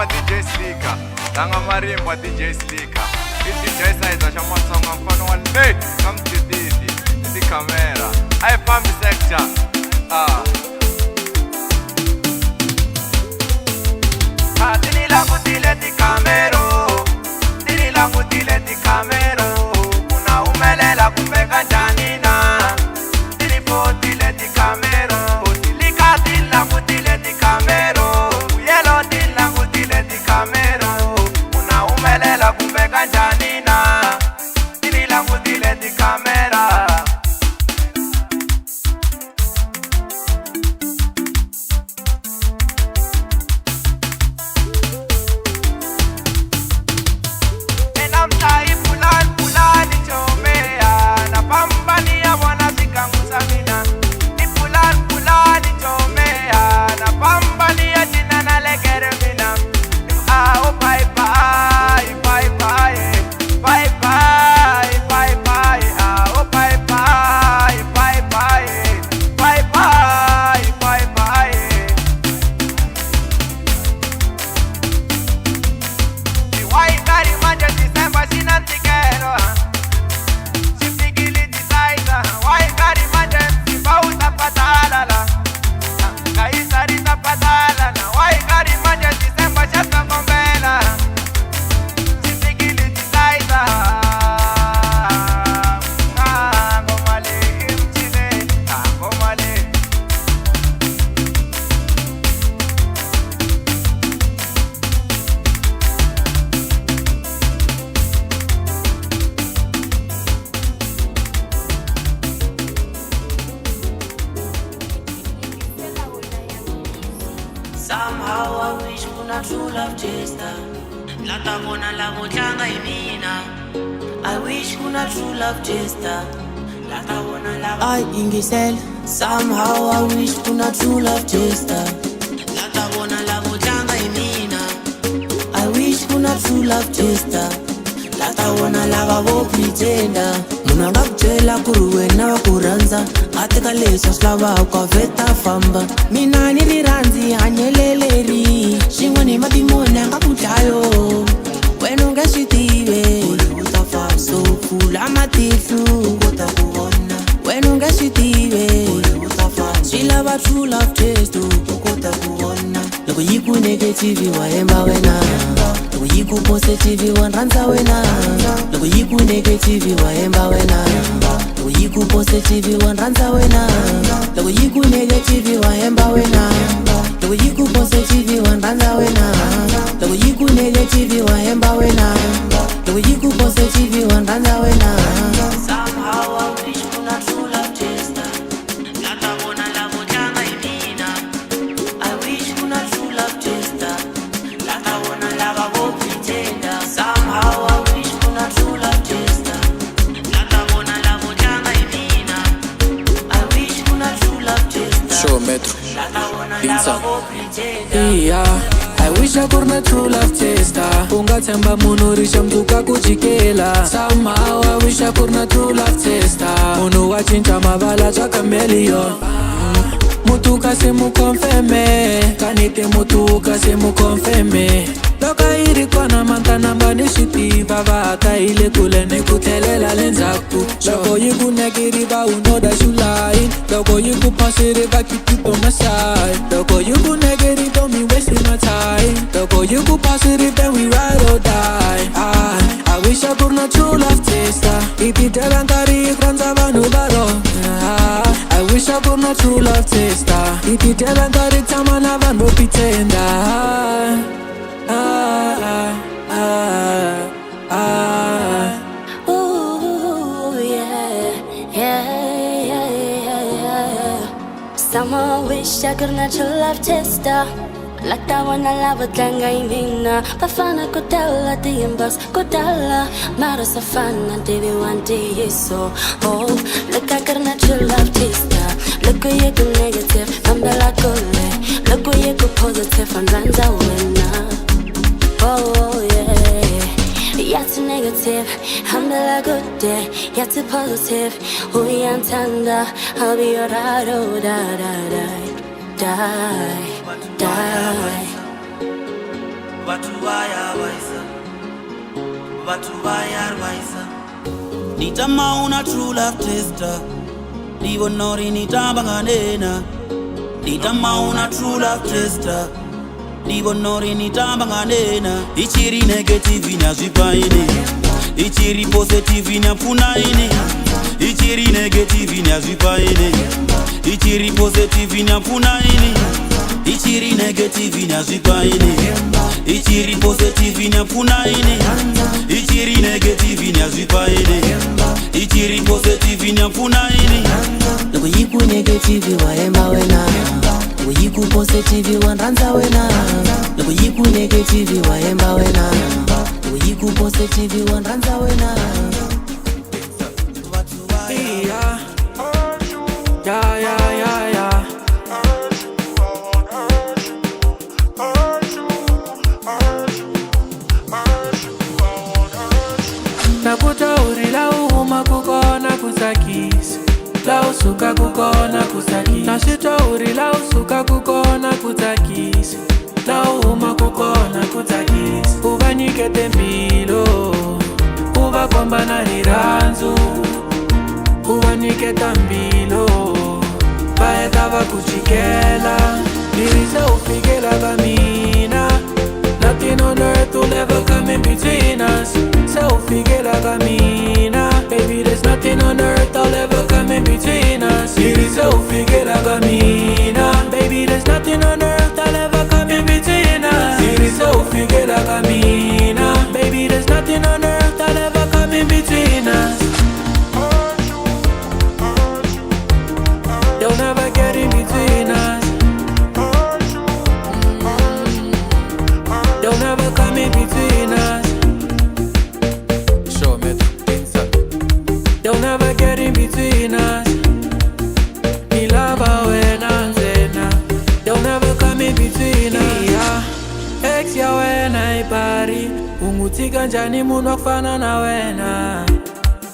Xitsonga DJ Slikour, Langa Marimba DJ Slikour, DJ Xigaza Xama Tsonga mfano wa le kamtididi di camera. I found the sector. Dili langu dile di camero, dili langu dile di camero. Kuna umelela kumeka janina, dili po dile di camero, dili ka dili langu dile di camero, yellow dili langu dile di camero. Kuna umelela kumeka janina, dili langu dile di camera. Somehow I wish kuna true love tester. Lata bona la mojanga imina. I wish kuna true love tester. Lata bona la gabo pretender. Muna ngakutshela kuri wena wa kuranza. Ateka leswa slava kwa veta famba. Mina ni riranzi hanyeleleri. Xin'we ni matimona ngakudlayo. Wena ungashitive. Utafa so pula matihlu kota kuona. Wena ungashitive. She love a true love taste ukota kuona. Loko yiku negative wahemba wena. Loko yiku positive wanranza wena. Loko yiku negative wahemba wena. Loko yiku positive wanranza wena. Loko yiku negative wahemba wena. Loko yiku positive wanranza wena. Loko yiku negative wahemba wena. Loko yiku positive wanranza wena. Somehow I wish kuna true love taster. Metro yeah, I wish I could not true love tester. Ungathemba munhu risha mtuka kuchikela. Somehow I wish I could not true love tester. Munhu wa chincha mavala cha chameleon. Mutuka se mu confirme, kanite mutuka se mu confirme. Loka iri kona mantana mbani shiti baba ata ile kule ne kutelela lenzaku. Loko yiku negiri ba uno da shulai. Loko yiku pasiri ba keep it on my side. Loko yiku negiri don't be wasting my time. Loko yiku pasiri then we ride or die. I wish I could not true love taster. Ipitela nkari kranza vanhu baro. I wish I could not true love taster. Ipitela nkari tama na vanhu pitenda. Ooh, yeah. Someone wish I could not true love tester. Like that one I love with Rhangani. Bafana kutala the inbox kutala. Mara safana TV one day so. Oh, look I could not true love tester. Look where you go negative, I'm the la gole. Look where you go positive, I'm Ranza winner. Oh yeah, yet to negative, I'm the la good day. Yet to positive, we antanda, I'll be your rado, die. Vatu vayawaisa, vatu vayarwaisa. Nitama una true love tester, Divo nori nitamba nganena. Nitama una true love tester, Divo nori nitamba nganena. Ichiri negative ina zvipaini, ichiri positive ina punaini. Ichiri negative ina zvipaini, ichiri positive ina punaini. Ichiri negative ina zvipaini, ichiri positive ina punaini. Ichiri negative ina zvipaini, ichiri positive ina punaini. Loko yiku negative waemba wena, loko yiku positive wanranza wena. Loko yiku negative waemba wena, loko yiku positive wanranza wena. Yeah. Nakutaurila uma kukona kusakisa, la usuka kukona kusakisa. Nashitaurila usuka kukona kutakisa, la uma kukona kutakisa. Uvanikete mpilo, uvakomba na riranzu. Uvaniketa mpilo, vaeta vakuchikela. Nirisa ufikela kamina, nothing on earth will ever come in between us. So figure gamina, baby, there's nothing on earth that'll ever come in between us. It is so figure gamina, baby, there's nothing on earth that'll ever come in between us. It is so figure gamina, baby, there's nothing on earth that'll ever come in between us. They'll never get in between us. They'll never come in between us. They'll never get in between us. Me love when I'm zena. They'll never come in between us. Ex ya wena ipari, umutika njani munwa kufana na wena.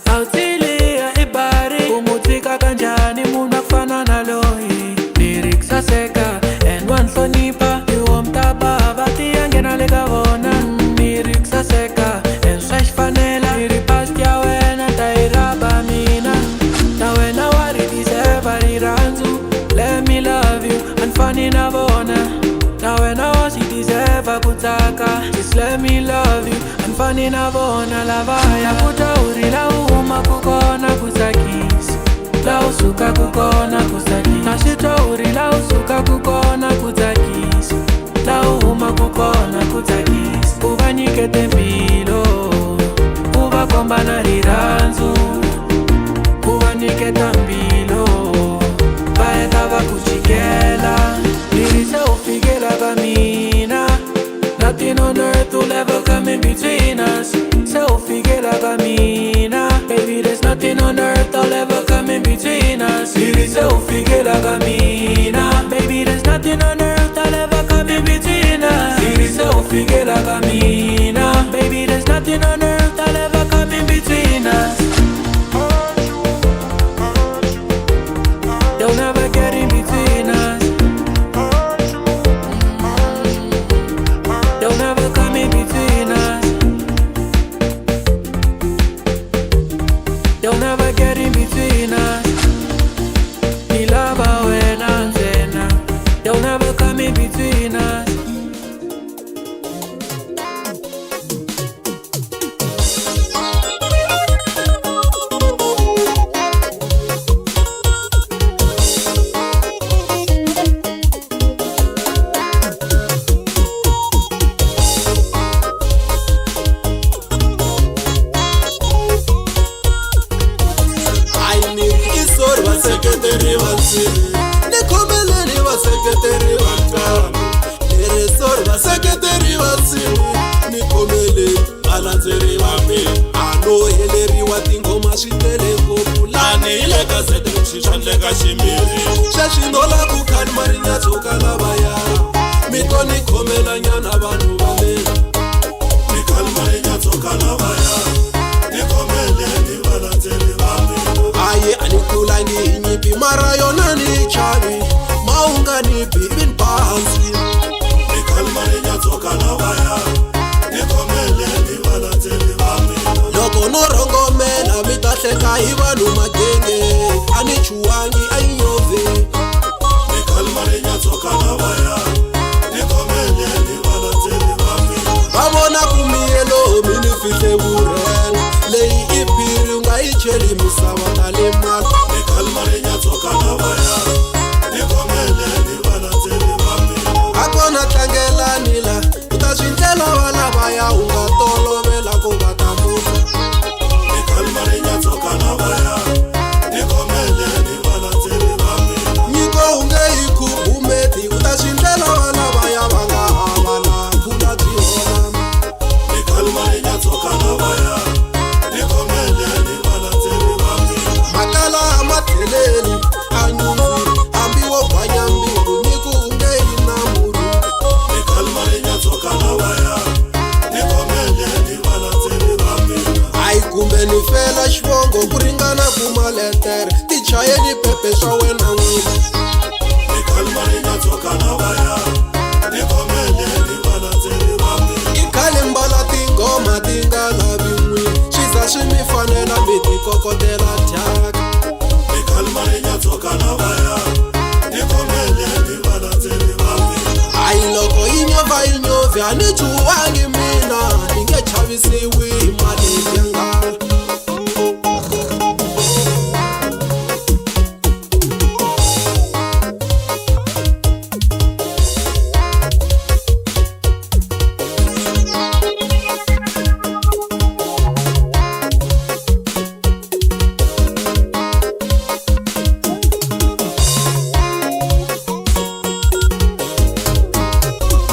Autili ya ipari, umutika kanjani munwa kufana na lohi. Lyrics seka, and one sonipa, yuomtaba bati yangena legavona. Lyrics seka, and fresh fanela, liripast ya wena tairaba mina. Na wena wari deserve riranzu. Let me love you, and funny na bona. Na wena wasi deserve kutaka. Just let me love you, and funny na bona. Lavaya kutauri la uma kukona kusakis. La usuka kukona kusakis. Nashitauri la usuka kukona kutakis. La uma kukona kutakis. Uvanikete mpilo, uvakomba na riranzu. Uvaniketa mpilo, vaeta vakuchikela. Nirisa ufikela kamina, nothing on earth will ever come in between us. So ufikela kamina, baby, there's nothing on earth that'll ever come in between us. Nirisa ufikela kamina, baby, there's nothing on earth that'll ever come in between us. Nirisa ufikela kamina, baby, there's nothing on earth that'll ever come in between us. They'll never get in between us. They'll never come in between us. They'll never get in between us. Me love when I'm zena. They'll never come in between us. Shashinola kukani marinya tsoka lavaya mitoni khomela nyana vanhu vale nikali marinya tsoka lavaya nikhomele ni valandzeli vami aye anikulangi inyipi mara yona ni chavi maunga ni bibin phansi nikali marinya tsoka lavaya hleka hi vanhu magenge a ni chuwangi a yi nyove ni kalmari nyatsoka lavaya ni khomele ni valatseli va mina va vona ku miyelo mi ni fihle vurhena leyi i phiri u nga yi cheli misava ta le mati ni kalmari nyatsoka lavaya ni khomele ni valatseli va mina a kona tlangelani la u ta swi ndlela va lavaya u nga tolovela ku va ta musa ni kalmari nyatsoka lavaya ni khomele ni valatseli va mina nyiko u nge yi khubumeti u ta swi ndlela va lavaya va nga hava la pfula byi hola ni kalmari nyatsoka lavaya ni khomele ni valatseli va mina makala a matheleni a nyundzi hambi wo banya mbilu nyiko u nge yi na muru ni kalmari nyatsoka lavaya ni khomele ni valatseli va mina hayi kumbe ni fela xivongo ku ringana ku maletere ti chayeni pepe swa wena n'wini ni kalmari nyatsoka lavaya ni khomele ni valatseli va mina i khale mbala tingoma ti nga lavi n'wini swi za swi mi fanela mi ti kokotela thyaka ni kalmari nyatsoka lavaya ni khomele ni valatseli va mina hayi loko yi nyova yi nyovi a ni chuwangi mina ni nge chavisiwi hi mali ya ngala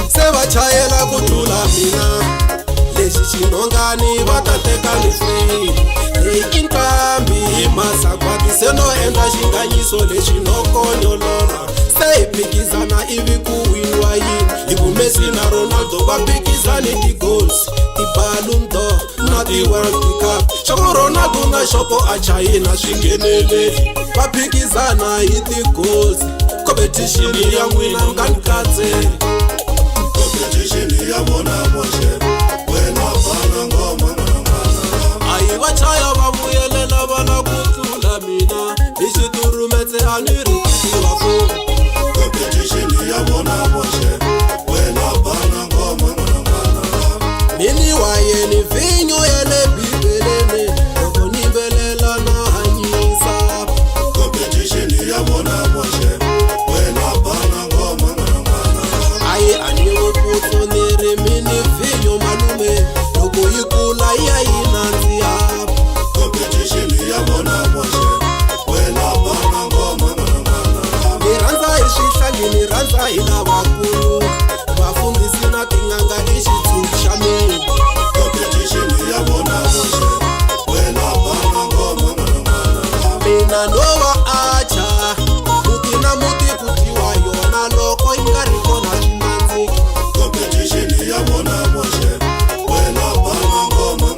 se va chayela ku tlula mina lexi xinhongani va ta teka ni free leyi i nqambi hi masakwati se no endla xinganyiso lexi no konyolola se hi phikizana ivi ku winiwa yini hi humesi na Ronaldo va phikizani ti-goals ti-Ballon d'Or na ti-World Cup xoko Ronaldo na xoko a chayina swi ngheneleli va phikizana hi ti-goals competition ya n'wina nga ni katseli competition ya vona voxe wena bana ngoma ayi va chaya va vuyelela vana ku tlula mina hi xiturumetse a ni ri tiva fo competition ya vona voxe wena bana ngoma mini wa yeni vinyo ya le bibeleni loko ni velela na hanyisa competition ya vona voxe wena bana ngoma ayi a ni wo putso ni ri mini vinyo malume loko yi kula ya yi nandziha competition ya vona voxe wena bana ngoma ni rhandza hi swihlangi ni rhandza hi lavakulu vafundhisi na tin'anga i xitsuvi xa mina competition ya vona voxe wena bana ngoma mina no va acha muti na muti ku dyiwa yona loko yi nga ri kona swinandziki competition ya vona voxe wena bana ngoma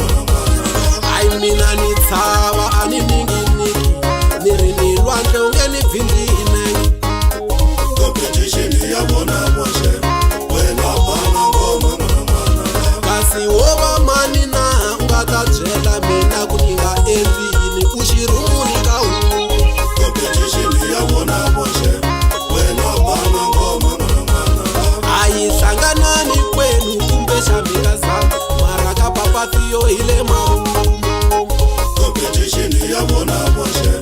hayi mina ni tshava a ni ninginiki ni ri ni lwandle u nge ni bvindzi hi nenge competition ya vona voxe wena bana ngoma kasi wo va mani na u nga ta byela mina ku ni nga endli yini u xirumuni ka huku competition ya vona voxe wena bana ngoma a yi hlanganani kwenu kumbe xa mikazama mara ka papatiyo hi le mahumu competition ya vona voxe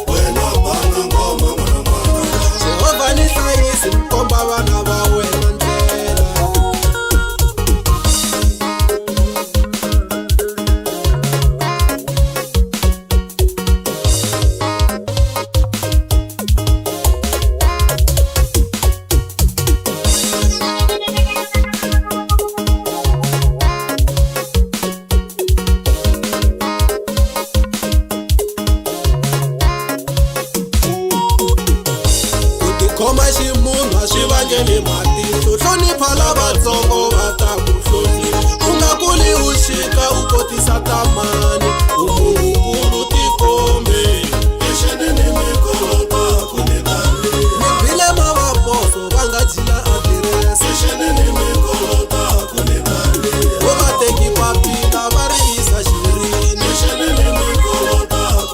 wena bana ngoma Jehovha ni hlayisi ni komba vana va wena ndlela khoma ximunhu a swi vangeli matihlo hlonipha lavatsongo va ta ku hlonipha u nga kuli u xika u kotisa tamani u munhunkulu tikombe exenini mi kolota ku ni tani mi bile mavaboso va nga jila adirese exenini mi kolota ku ni tani u va teki papila va ri yisa xirini exenini mi kolota ku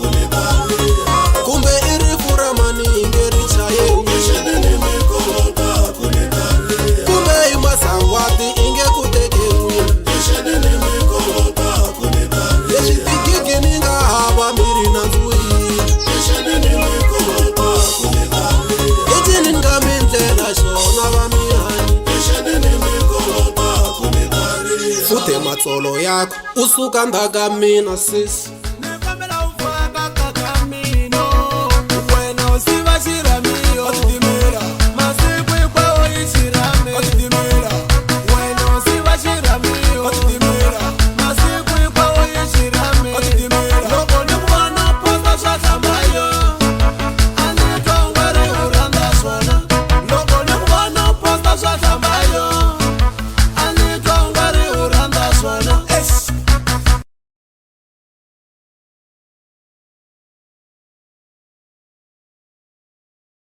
tsolo yakho usuka ndaka mina sis